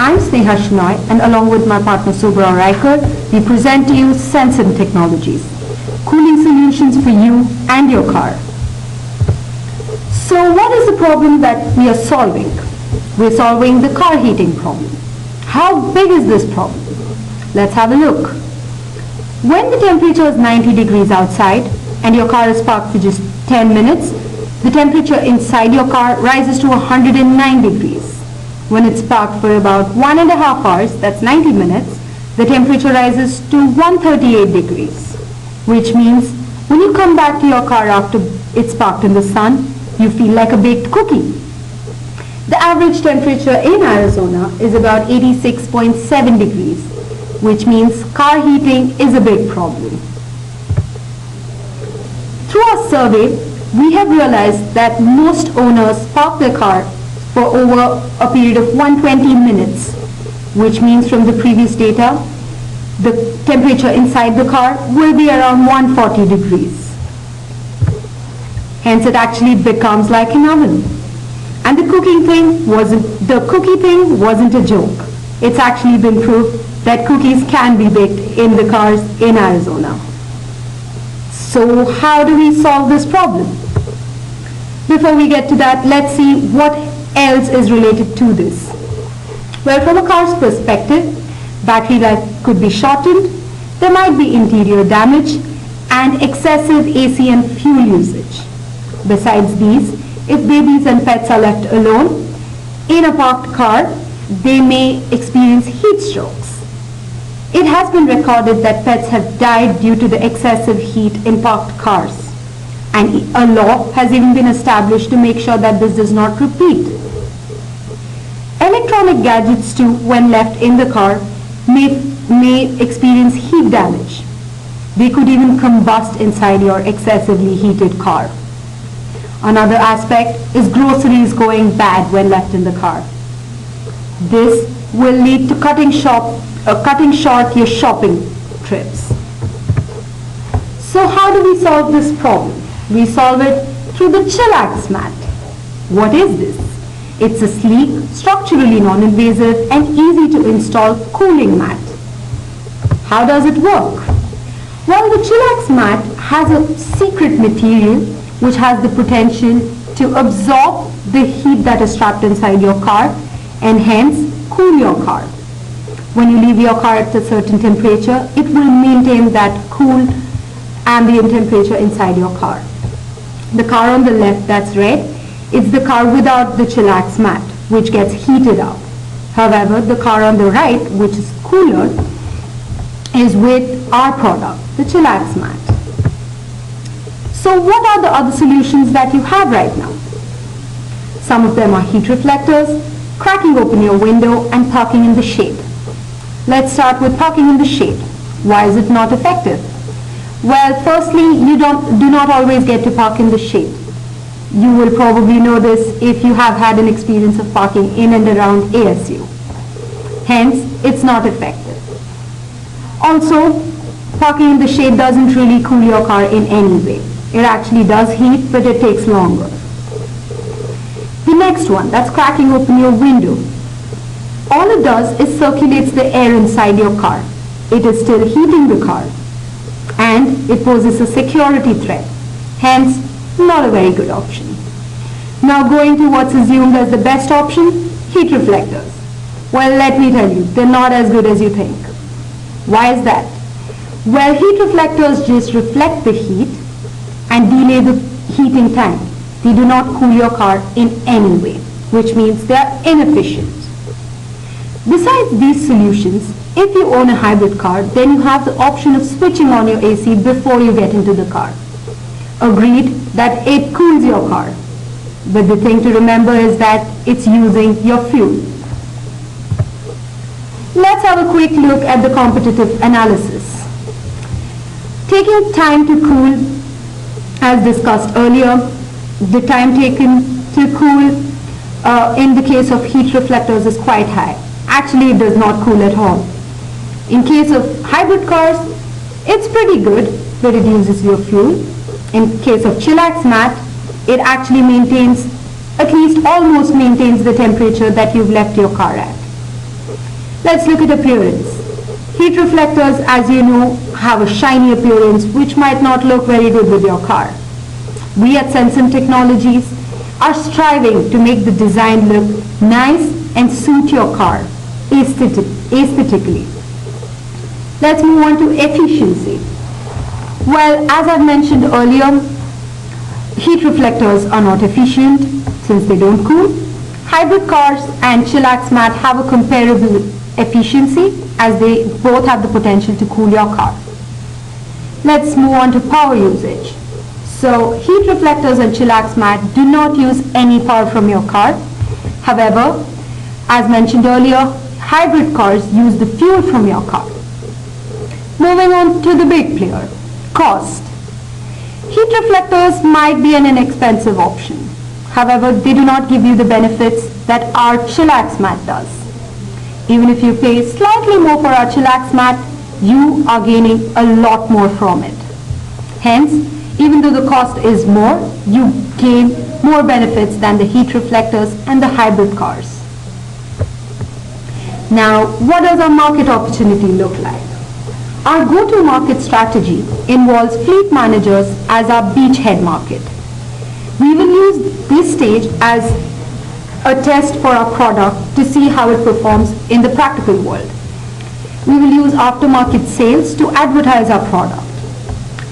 I'm Sneha Shenoy, and along with my partner Subra Raikar, we present to you SenSim Technologies, cooling solutions for you and your car. So what is the problem that we are solving? We're solving the car heating problem. How big is this problem? Let's have a look. When the temperature is 90 degrees outside and your car is parked for just 10 minutes, the temperature inside your car rises to 109 degrees. When it's parked for about 1.5 hours, that's 90 minutes, the temperature rises to 138 degrees, which means when you come back to your car after it's parked in the sun, you feel like a baked cookie. The average temperature in Arizona is about 86.7 degrees, which means car heating is a big problem. Through our survey, we have realized that most owners park their car for over a period of 120 minutes, which means from the previous data, the temperature inside the car will be around 140 degrees. Hence, it actually becomes like an oven. And the cookie thing wasn't a joke. It's actually been proved that cookies can be baked in the cars in Arizona. So how do we solve this problem? Before we get to that, let's see what else is related to this. Well, from a car's perspective, battery life could be shortened, there might be interior damage, and excessive AC and fuel usage. Besides these, if babies and pets are left alone in a parked car, they may experience heat strokes. It has been recorded that pets have died due to the excessive heat in parked cars, and a law has even been established to make sure that this does not repeat. Electronic gadgets too, when left in the car, may experience heat damage. They could even combust inside your excessively heated car. Another aspect is groceries going bad when left in the car. This will lead to cutting short your shopping trips. So how do we solve this problem? We solve it through the Chillax mat. What is this? It's a sleek, structurally non-invasive and easy to install cooling mat. How does it work? Well, the Chillax mat has a secret material which has the potential to absorb the heat that is trapped inside your car and hence cool your car. When you leave your car at a certain temperature, it will maintain that cool ambient temperature inside your car. The car on the left, that's red, it's the car without the Chillax mat, which gets heated up. However, the car on the right, which is cooler, is with our product, the Chillax mat. So what are the other solutions that you have right now? Some of them are heat reflectors, cracking open your window, and parking in the shade. Let's start with parking in the shade. Why is it not effective? Well, firstly, you do not always get to park in the shade. You will probably know this if you have had an experience of parking in and around ASU. Hence, it's not effective. Also, parking in the shade doesn't really cool your car in any way. It actually does heat, but it takes longer. The next one, that's cracking open your window. All it does is circulates the air inside your car. It is still heating the car, and it poses a security threat. Hence, not a very good option. Now going to what's assumed as the best option, heat reflectors. Well, let me tell you, they're not as good as you think. Why is that? Well, heat reflectors just reflect the heat and delay the heating time. They do not cool your car in any way, which means they are inefficient. Besides these solutions, if you own a hybrid car, then you have the option of switching on your AC before you get into the car. Agreed that it cools your car, but the thing to remember is that it's using your fuel. Let's have a quick look at the competitive analysis. Taking time to cool, as discussed earlier, the time taken to cool in the case of heat reflectors is quite high. Actually, it does not cool at all. In case of hybrid cars, it's pretty good, but it uses your fuel. In case of Chillax mat, it actually maintains, at least almost maintains the temperature that you've left your car at. Let's look at appearance. Heat reflectors, as you know, have a shiny appearance which might not look very good with your car. We at SenSim Technologies are striving to make the design look nice and suit your car aesthetically. Let's move on to efficiency. Well, as I've mentioned earlier, heat reflectors are not efficient since they don't cool. Hybrid cars and chillax mat have a comparable efficiency as they both have the potential to cool your car. Let's move on to power usage. So heat reflectors and chillax mat do not use any power from your car. However, as mentioned earlier, hybrid cars use the fuel from your car. Moving on to the big player, cost. Heat reflectors might be an inexpensive option. However, they do not give you the benefits that our chillax mat does. Even if you pay slightly more for our chillax mat, you are gaining a lot more from it. Hence, even though the cost is more, you gain more benefits than the heat reflectors and the hybrid cars. Now, what does our market opportunity look like? Our go-to-market strategy involves fleet managers as our beachhead market. We will use this stage as a test for our product to see how it performs in the practical world. We will use aftermarket sales to advertise our product.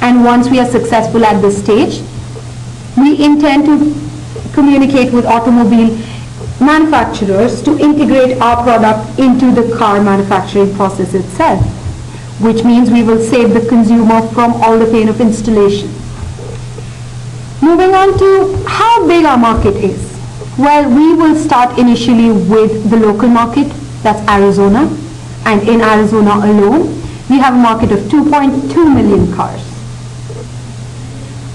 And once we are successful at this stage, we intend to communicate with automobile manufacturers to integrate our product into the car manufacturing process itself, which means we will save the consumer from all the pain of installation. Moving on to how big our market is. Well, we will start initially with the local market, that's Arizona, and in Arizona alone, we have a market of 2.2 million cars.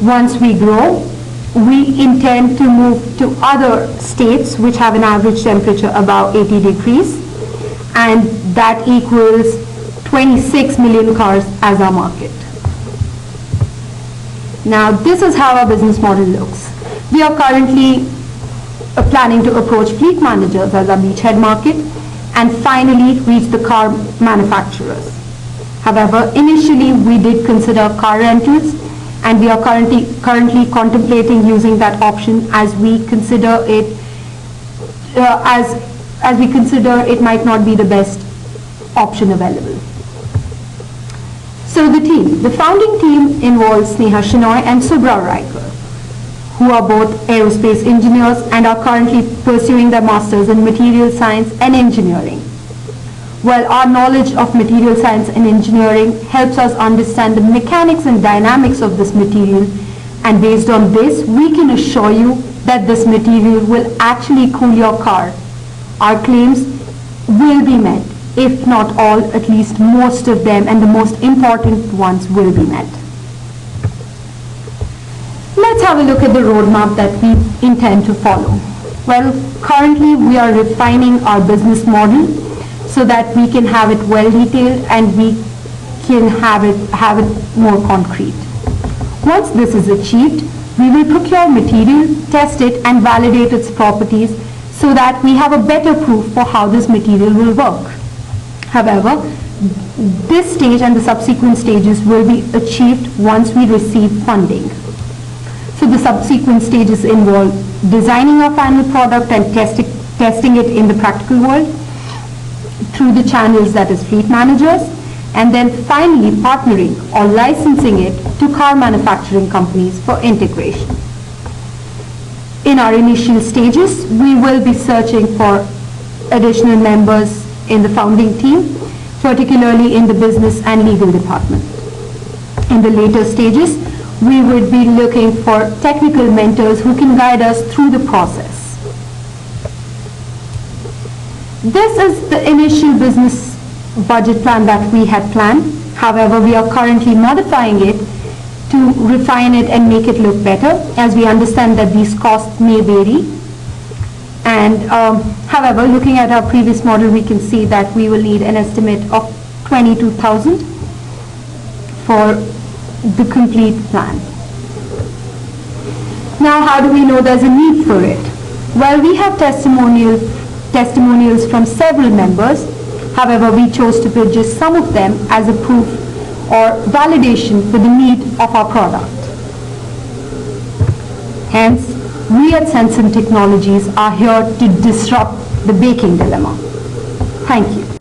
Once we grow, we intend to move to other states which have an average temperature above 80 degrees, and that equals 26 million cars as our market. Now, this is how our business model looks. We are currently planning to approach fleet managers as our beachhead market and finally reach the car manufacturers. However, initially we did consider car rentals, and we are currently contemplating using that option as we consider it it might not be the best option available. So the founding team involves Sneha Shenoy and Subra Raikar, who are both aerospace engineers and are currently pursuing their masters in material science and engineering. Well, our knowledge of material science and engineering helps us understand the mechanics and dynamics of this material, and based on this, we can assure you that this material will actually cool your car. Our claims will be met. If not all, at least most of them, and the most important ones will be met. Let's have a look at the roadmap that we intend to follow. Well, currently we are refining our business model so that we can have it well detailed and we can have it more concrete. Once this is achieved, we will procure material, test it and validate its properties so that we have a better proof for how this material will work. However, this stage and the subsequent stages will be achieved once we receive funding. So the subsequent stages involve designing our final product and testing it in the practical world through the channels that is fleet managers, and then finally partnering or licensing it to car manufacturing companies for integration. In our initial stages, we will be searching for additional members in the founding team, particularly in the business and legal department. In the later stages, we would be looking for technical mentors who can guide us through the process. This is the initial business budget plan that we had planned. However, we are currently modifying it to refine it and make it look better, as we understand that these costs may vary. And however, looking at our previous model, we can see that we will need an estimate of 22,000 for the complete plan. Now, how do we know there's a need for it? Well, we have testimonials from several members. However, we chose to produce some of them as a proof or validation for the need of our product. Hence, we at SenSimTechnologies are here to disrupt the baking dilemma. Thank you.